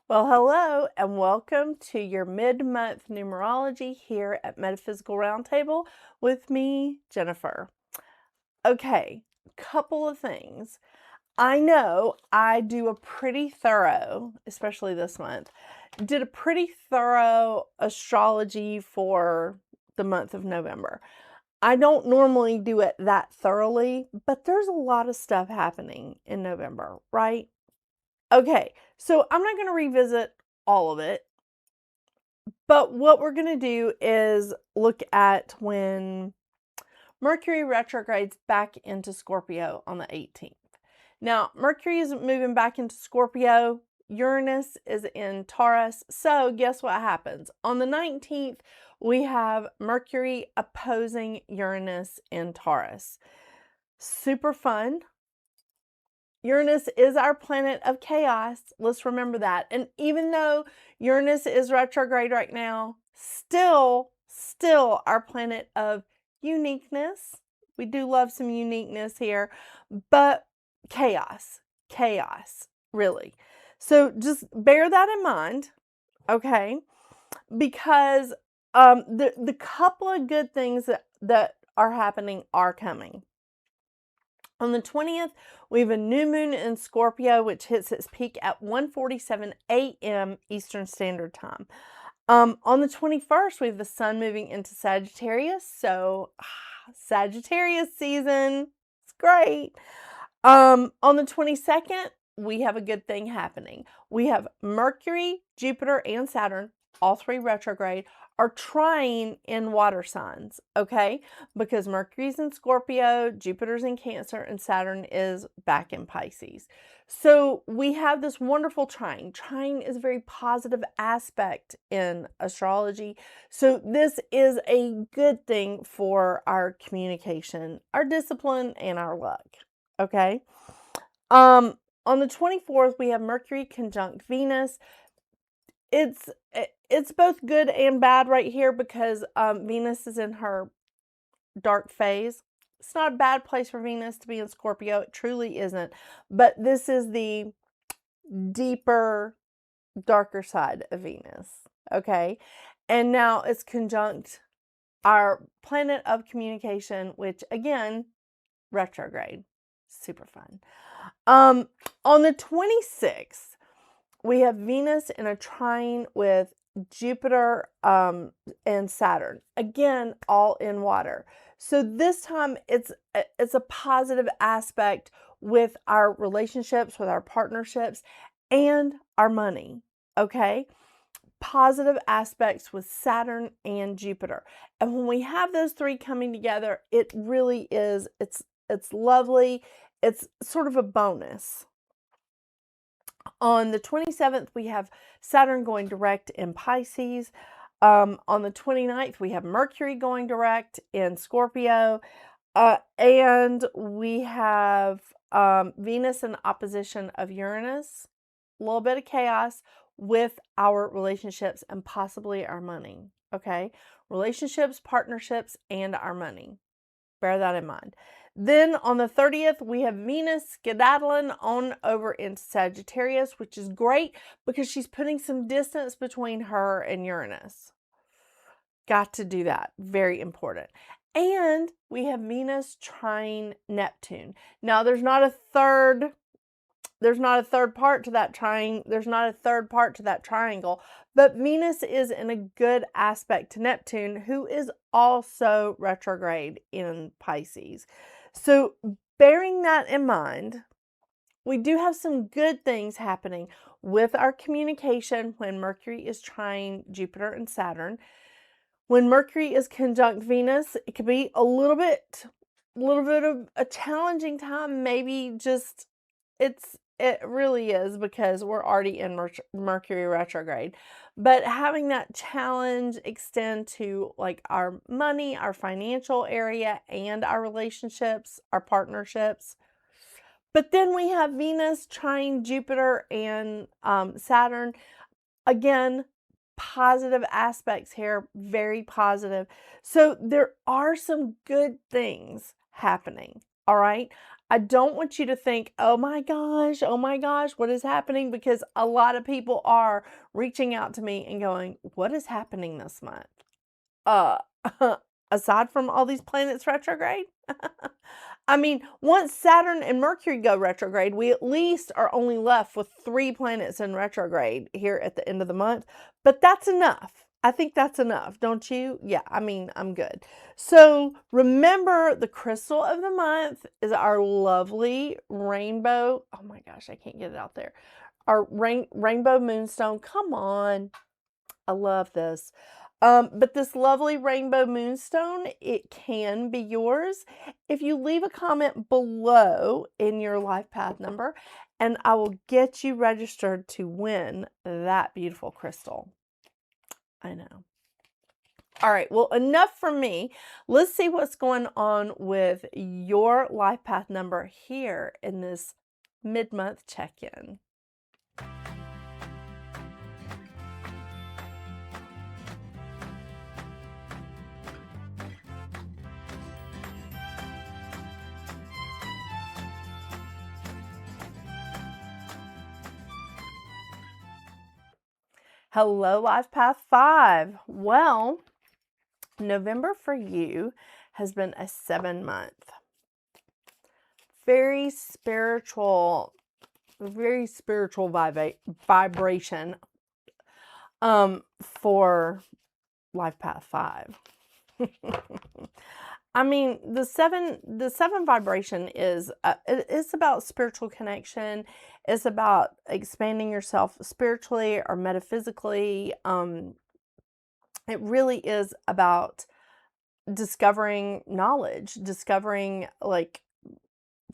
Well, hello and welcome to your mid-month numerology here at Metaphysical Roundtable with me, Jennifer. Okay, couple of things. I know I do a pretty thorough, especially this month, did a pretty thorough astrology for the month of November. I don't normally do it that thoroughly, but there's a lot of stuff happening in November, right? Okay, so I'm not going to revisit all of it, but what we're going to do is look at when Mercury retrogrades back into Scorpio on the 18th. Now, Mercury is moving back into Scorpio. Uranus is in Taurus. So guess what happens? On the 19th, we have Mercury opposing Uranus in Taurus. Super fun. Uranus is our planet of chaos. Let's remember that. And even though Uranus is retrograde right now, still our planet of uniqueness. We do love some uniqueness here, but chaos, really. So just bear that in mind, okay? Because the couple of good things that are happening are coming. On the 20th, we have a new moon in Scorpio, which hits its peak at 1:47 a.m. Eastern Standard Time. On the 21st, we have the sun moving into Sagittarius. So, Sagittarius season. It's great. On the 22nd, we have a good thing happening. We have Mercury, Jupiter, and Saturn, all three retrograde, are trying in water signs, okay? Because Mercury's in Scorpio, Jupiter's in Cancer, and Saturn is back in Pisces. So we have this wonderful trine. Trine is a very positive aspect in astrology. So this is a good thing for our communication, our discipline, and our luck, okay? On the 24th, we have Mercury conjunct Venus. It's both good and bad right here because Venus is in her dark phase. It's not a bad place for Venus to be in Scorpio. It truly isn't. But this is the deeper, darker side of Venus. Okay. And now it's conjunct our planet of communication, which again, retrograde. Super fun. On the 26th, we have Venus in a trine with Jupiter and Saturn. Again, all in water. So this time it's a positive aspect with our relationships, with our partnerships, and our money. Okay? Positive aspects with Saturn and Jupiter. And when we have those three coming together, it really is, it's lovely. It's sort of a bonus. On the 27th, we have Saturn going direct in Pisces. On the 29th, we have Mercury going direct in Scorpio. And we have Venus in opposition of Uranus. A little bit of chaos with our relationships and possibly our money. Okay? Relationships, partnerships, and our money. Bear that in mind. Then on the 30th, we have Venus skedaddling on over into Sagittarius, which is great because she's putting some distance between her and Uranus. Got to do that. Very important. And we have Venus trine Neptune. Now, there's not a third part to that trine. There's not a third part to that triangle. But Venus is in a good aspect to Neptune, who is also retrograde in Pisces. So bearing that in mind, we do have some good things happening with our communication when Mercury is trine Jupiter and Saturn. When Mercury is conjunct Venus, it could be a little bit of a challenging time. Maybe just it really is because we're already in Mercury retrograde. But having that challenge extend to like our money, our financial area, and our relationships, our partnerships. But then we have Venus trine Jupiter and Saturn. Again, positive aspects here, very positive. So there are some good things happening. All right. I don't want you to think, oh my gosh, what is happening? Because a lot of people are reaching out to me and going, what is happening this month? Uh, aside from all these planets retrograde? I mean, once Saturn and Mercury go retrograde, we at least are only left with 3 planets in retrograde here at the end of the month. But that's enough. I think that's enough, don't you? Yeah, I mean, I'm good. So remember, the crystal of the month is our lovely rainbow. Oh my gosh, I can't get it out there. Our Rainbow Moonstone. Come on. I love this. But this lovely Rainbow Moonstone, it can be yours if you leave a comment below in your life path number, and I will get you registered to win that beautiful crystal. I know. All right, well, enough from me. Let's see what's going on with your life path number here in this mid-month check-in. Hello, Life Path 5. Well, November for you has been a 7-month. Very spiritual vibration for Life Path 5. I mean, the seven vibration is it's about spiritual connection. It's about expanding yourself spiritually or metaphysically. It really is about discovering knowledge, discovering like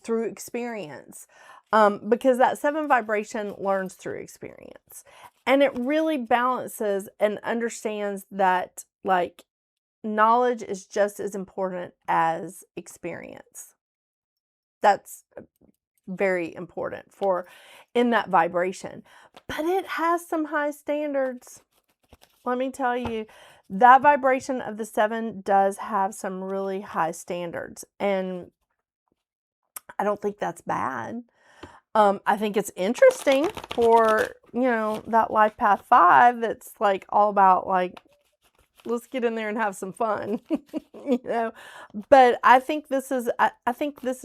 through experience. Because that 7 vibration learns through experience. And it really balances and understands that like knowledge is just as important as experience. That's very important for in that vibration. But it has some high standards. Let me tell you, that vibration of the 7 does have some really high standards. And I don't think that's bad. I think it's interesting for, that life path 5 that's like all about like, let's get in there and have some fun, But I think this is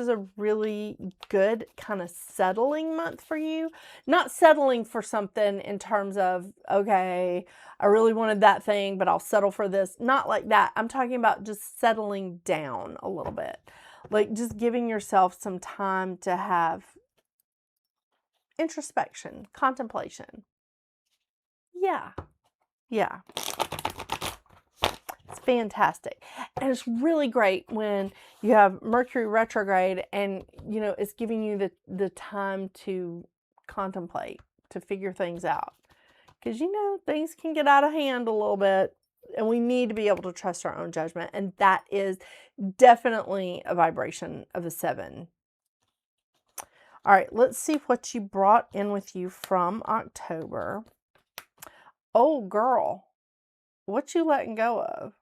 a really good kind of settling month for you. Not settling for something in terms of, okay, I really wanted that thing, but I'll settle for this. Not like that. I'm talking about just settling down a little bit. Like just giving yourself some time to have introspection, contemplation. Yeah. It's fantastic. And it's really great when you have Mercury retrograde and, it's giving you the time to contemplate, to figure things out. Because, things can get out of hand a little bit and we need to be able to trust our own judgment. And that is definitely a vibration of the 7. All right, let's see what you brought in with you from October. Oh, girl, what you letting go of?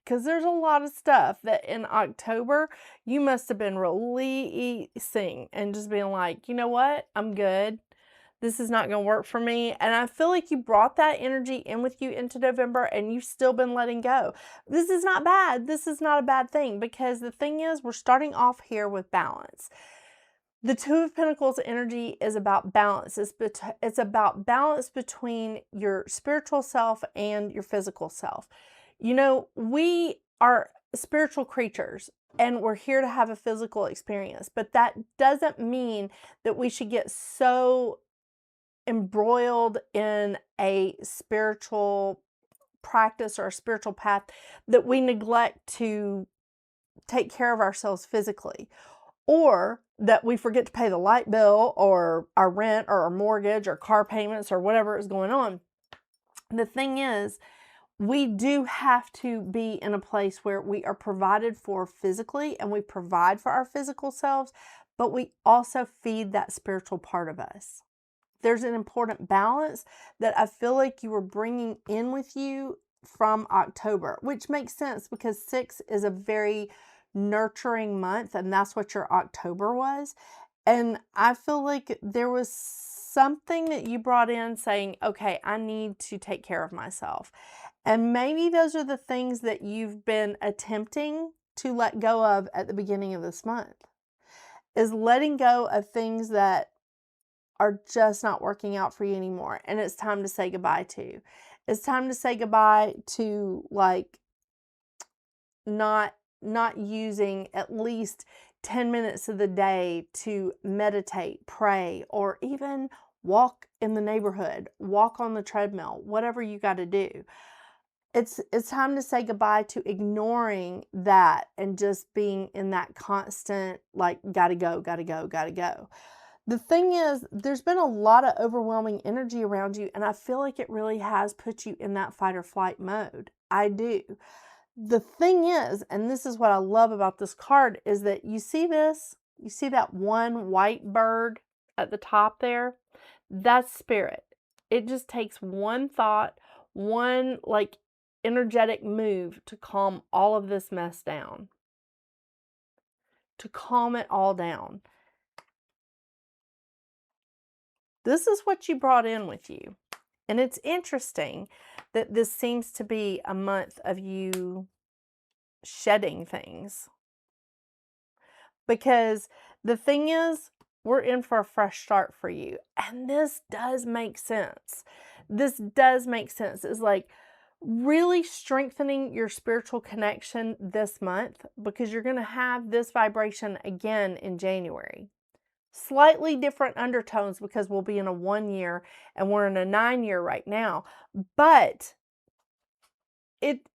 Because there's a lot of stuff that in October, you must have been releasing and just being like, you know what? I'm good. This is not going to work for me. And I feel like you brought that energy in with you into November and you've still been letting go. This is not bad. This is not a bad thing because the thing is, we're starting off here with balance. The 2 of Pentacles energy is about balance. It's about balance between your spiritual self and your physical self. We are spiritual creatures and we're here to have a physical experience, but that doesn't mean that we should get so embroiled in a spiritual practice or a spiritual path that we neglect to take care of ourselves physically, or that we forget to pay the light bill or our rent or our mortgage or car payments or whatever is going on. The thing is, we do have to be in a place where we are provided for physically and we provide for our physical selves, but we also feed that spiritual part of us. There's an important balance that I feel like you were bringing in with you from October, which makes sense because 6 is a very nurturing month, and that's what your October was. And I feel like there was something that you brought in saying, okay, I need to take care of myself. And maybe those are the things that you've been attempting to let go of at the beginning of this month, is letting go of things that are just not working out for you anymore. And it's time to say goodbye to. It's time to say goodbye to like not using at least 10 minutes of the day to meditate, pray, or even walk in the neighborhood, walk on the treadmill, whatever you got to do. It's time to say goodbye to ignoring that and just being in that constant, like, gotta go, gotta go, gotta go. The thing is, there's been a lot of overwhelming energy around you, and I feel like it really has put you in that fight or flight mode. I do. The thing is, and this is what I love about this card, is that you see this? You see that one white bird at the top there? That's spirit. It just takes one thought, one like energetic move to calm all of this mess down. To calm it all down. This is what you brought in with you. And it's interesting that this seems to be a month of you shedding things. Because the thing is, we're in for a fresh start for you. And this does make sense. This does make sense. It's like really strengthening your spiritual connection this month, because you're going to have this vibration again in January. Slightly different undertones because we'll be in a 1 year and we're in a 9 year right now. But it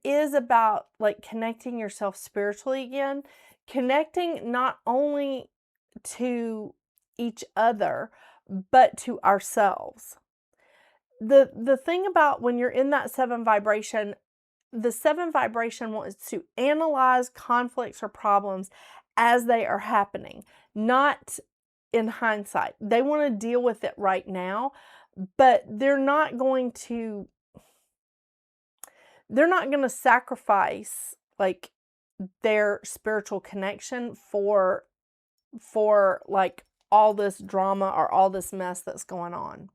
is about like connecting yourself spiritually again, connecting not only to each other, but to ourselves. The thing about when you're in that 7 vibration, the 7 vibration wants to analyze conflicts or problems as they are happening, not in hindsight. They want to deal with it right now, but they're not going to sacrifice like their spiritual connection for like all this drama or all this mess that's going on.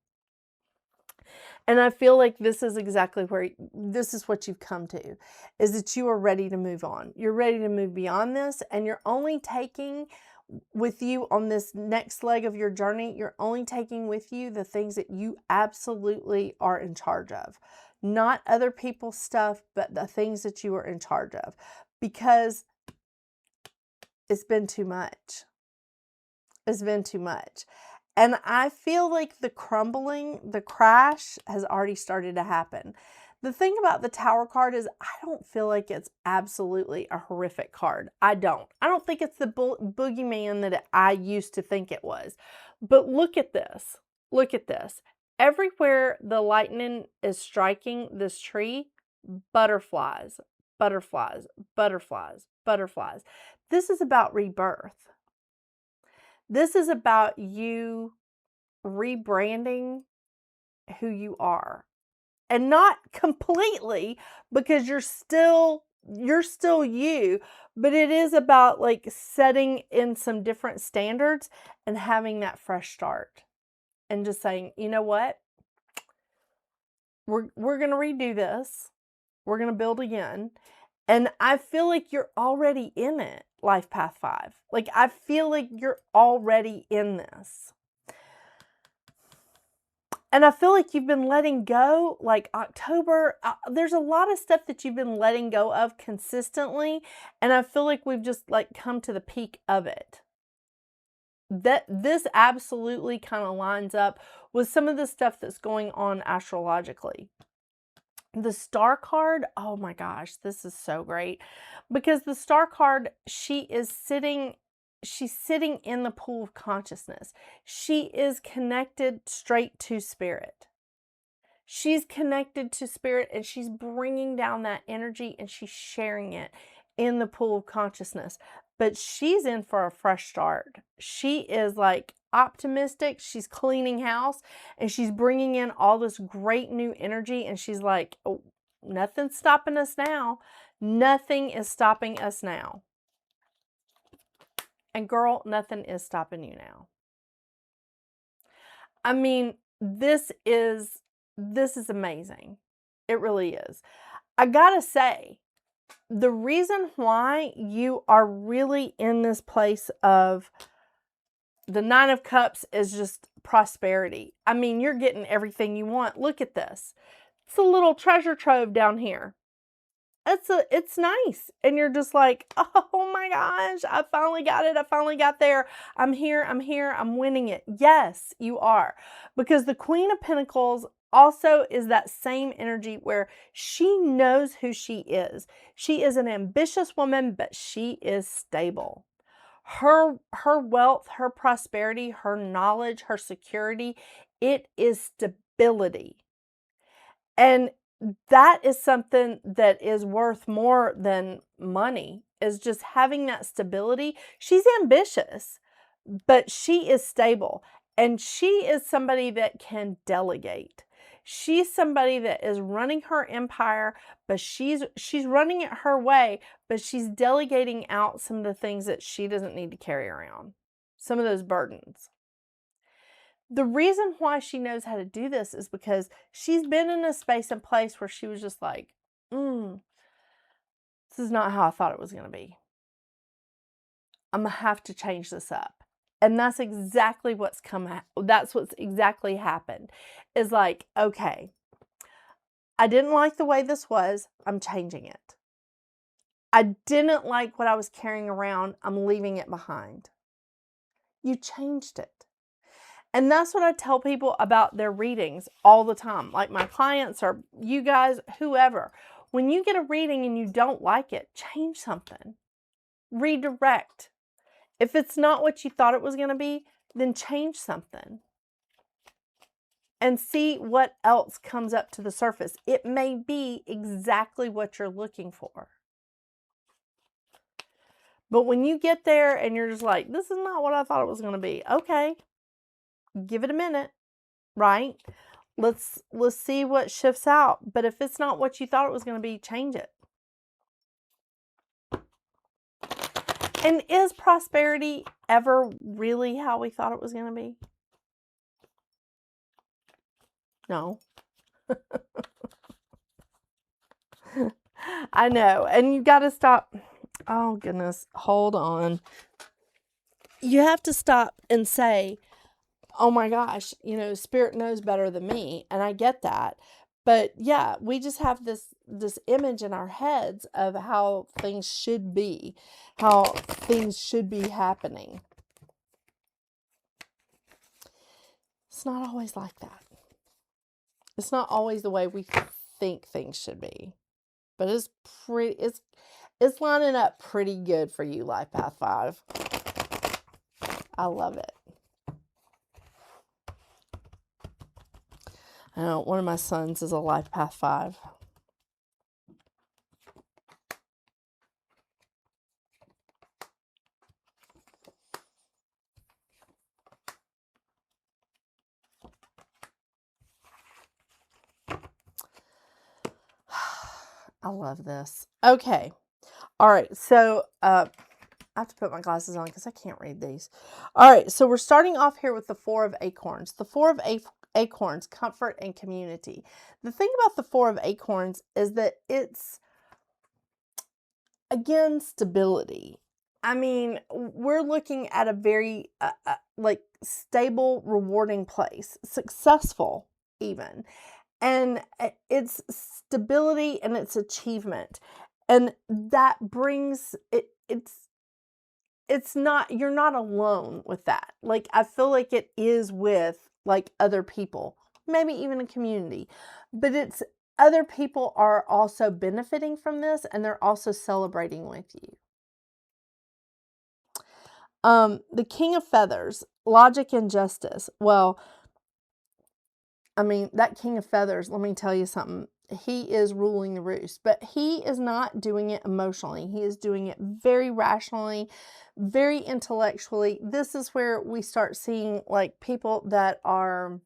And I feel like this is exactly this is what you've come to, is that you are ready to move on. You're ready to move beyond this, and you're only taking with you on this next leg of your journey, you're only taking with you the things that you absolutely are in charge of. Not other people's stuff, but the things that you are in charge of. Because it's been too much. It's been too much. And I feel like the crumbling, the crash has already started to happen. The thing about the Tower card is I don't feel like it's absolutely a horrific card. I don't think it's the boogeyman that I used to think it was. But look at this. Look at this. Everywhere the lightning is striking this tree, butterflies, butterflies, butterflies, butterflies. This is about rebirth. This is about you rebranding who you are. And not completely, because you're still you, but it is about like setting in some different standards and having that fresh start. And just saying, you know what? We're going to redo this. We're going to build again. And I feel like you're already in it, Life Path 5. Like, I feel like you're already in this. And I feel like you've been letting go, like October, there's a lot of stuff that you've been letting go of consistently. And I feel like we've just like come to the peak of it. This absolutely kind of lines up with some of the stuff that's going on astrologically. The Star card, oh my gosh, this is so great. Because the Star card, she's sitting in the pool of consciousness. She is connected straight to spirit. She's connected to spirit, and she's bringing down that energy and she's sharing it in the pool of consciousness. But she's in for a fresh start. She is like optimistic. She's cleaning house and she's bringing in all this great new energy. And she's like, oh, nothing's stopping us now. Nothing is stopping us now. And girl, nothing is stopping you now. I mean, this is amazing. It really is. I gotta say, the reason why you are really in this place of the Nine of Cups is just prosperity. I mean, you're getting everything you want. Look at this. It's a little treasure trove down here. It's nice. And you're just like, oh my gosh, I finally got it. I finally got there. I'm here. I'm winning it. Yes, you are. Because the Queen of Pentacles also is that same energy where she knows who she is. She is an ambitious woman, but she is stable. Her wealth, her prosperity, her knowledge, her security, it is stability. And that is something that is worth more than money, is just having that stability. She's ambitious, but she is stable. And she is somebody that can delegate. She's somebody that is running her empire, but she's running it her way, but she's delegating out some of the things that she doesn't need to carry around, some of those burdens. The reason why she knows how to do this is because she's been in a space and place where she was just like, this is not how I thought it was going to be. I'm going to have to change this up. And that's exactly what's exactly happened. Is like, okay, I didn't like the way this was. I'm changing it. I didn't like what I was carrying around. I'm leaving it behind. You changed it. And that's what I tell people about their readings all the time. Like my clients or you guys, whoever. When you get a reading and you don't like it, change something. Redirect. If it's not what you thought it was going to be, then change something. And see what else comes up to the surface. It may be exactly what you're looking for. But when you get there and you're just like, this is not what I thought it was going to be. Okay. Give it a minute, right? Let's see what shifts out. But if it's not what you thought it was going to be, change it. And is prosperity ever really how we thought it was going to be? No. I know. And you got to stop. Oh, goodness. Hold on. You have to stop and say, oh my gosh, Spirit knows better than me. And I get that. But yeah, we just have this image in our heads of how things should be, how things should be happening. It's not always like that. It's not always the way we think things should be. But it's lining up pretty good for you, Life Path 5. I love it. I know one of my sons is a Life Path 5. I love this. Okay. All right. So, I have to put my glasses on because I can't read these. All right. So we're starting off here with the Four of Acorns. The Four of Acorns, comfort and community. The thing about the Four of Acorns is that it's, again, stability. I mean, we're looking at a very, like, stable, rewarding place. Successful, even. And it's stability and it's achievement. And that brings it's not, you're not alone with that. Like, I feel like it is with like other people, maybe even a community, but it's other people are also benefiting from this and they're also celebrating with you. The King of Feathers, logic and justice. Well, I mean, that King of Feathers, let me tell you something. He is ruling the roost, but he is not doing it emotionally. He is doing it very rationally, very intellectually. This is where we start seeing like people that are,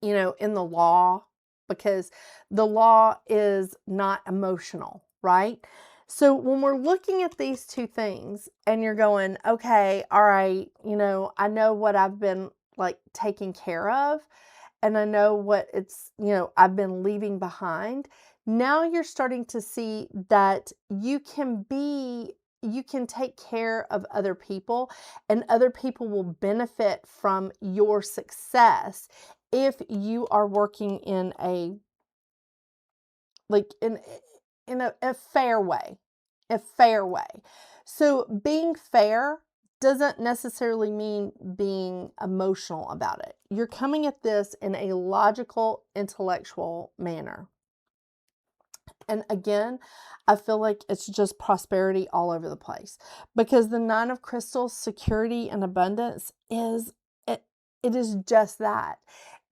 in the law, because the law is not emotional, right? So when we're looking at these two things and you're going, okay, all right, I know what I've been like taking care of, and I know what I've been leaving behind. Now you're starting to see that you can take care of other people, and other people will benefit from your success if you are working in a like in a fair way. A fair way. So being fair doesn't necessarily mean being emotional about it. You're coming at this in a logical, intellectual manner. And again, I feel like it's just prosperity all over the place, because the Nine of Crystals, security and abundance, it is just that.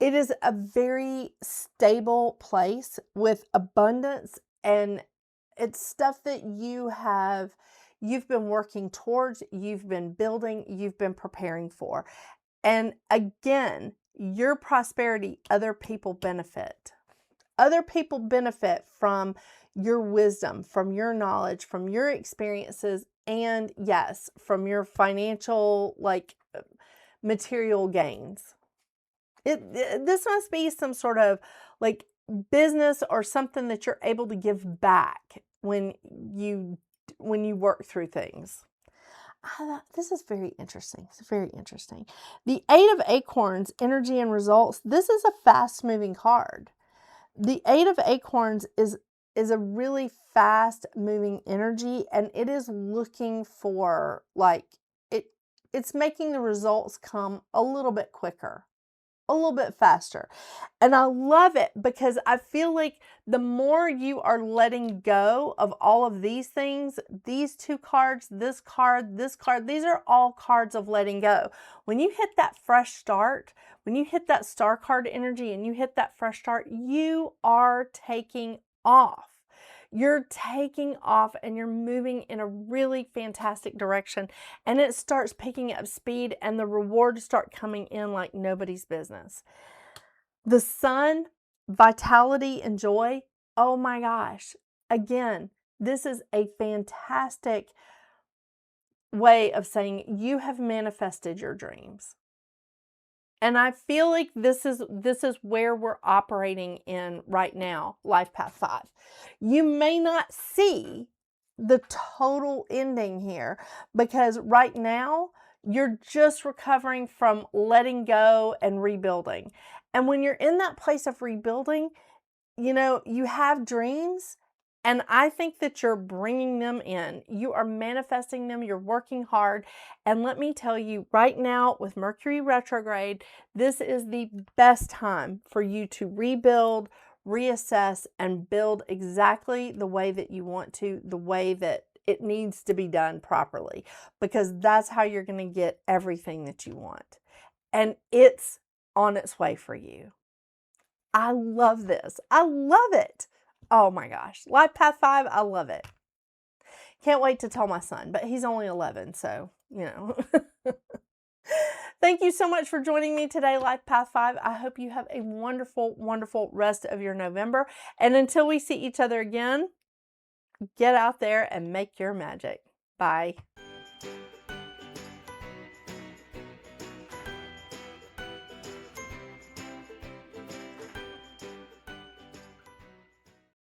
It is a very stable place with abundance, and it's stuff that you've been working towards, you've been building, you've been preparing for. And again, your prosperity, other people benefit. Other people benefit from your wisdom, from your knowledge, from your experiences, and yes, from your financial, material gains. This must be some sort of like business or something that you're able to give back when you work through things. This is very interesting. It's very interesting. The Eight of Acorns, energy and results. This is a fast moving card. The Eight of Acorns is a really fast moving energy, and it is looking for it's making the results come a little bit quicker, a little bit faster. And I love it because I feel like the more you are letting go of all of these things, these two cards, this card, these are all cards of letting go. When you hit that fresh start, when you hit that star card energy and you hit that fresh start, you are taking off. You're taking off and you're moving in a really fantastic direction, and it starts picking up speed and the rewards start coming in like nobody's business. The Sun, vitality and joy. Oh my gosh. Again, this is a fantastic way of saying you have manifested your dreams. And I feel like this is where we're operating in right now, Life Path 5. You may not see the total ending here, because right now you're just recovering from letting go and rebuilding. And when you're in that place of rebuilding, you have dreams, and I think that you're bringing them in. You are manifesting them. You're working hard. And let me tell you, right now with Mercury retrograde, this is the best time for you to rebuild, reassess, and build exactly the way that you want to, the way that it needs to be done properly, because that's how you're going to get everything that you want. And it's on its way for you. I love this. I love it. Oh my gosh. Life Path 5, I love it. Can't wait to tell my son, but he's only 11, so, Thank you so much for joining me today, Life Path 5. I hope you have a wonderful, wonderful rest of your November. And until we see each other again, get out there and make your magic. Bye.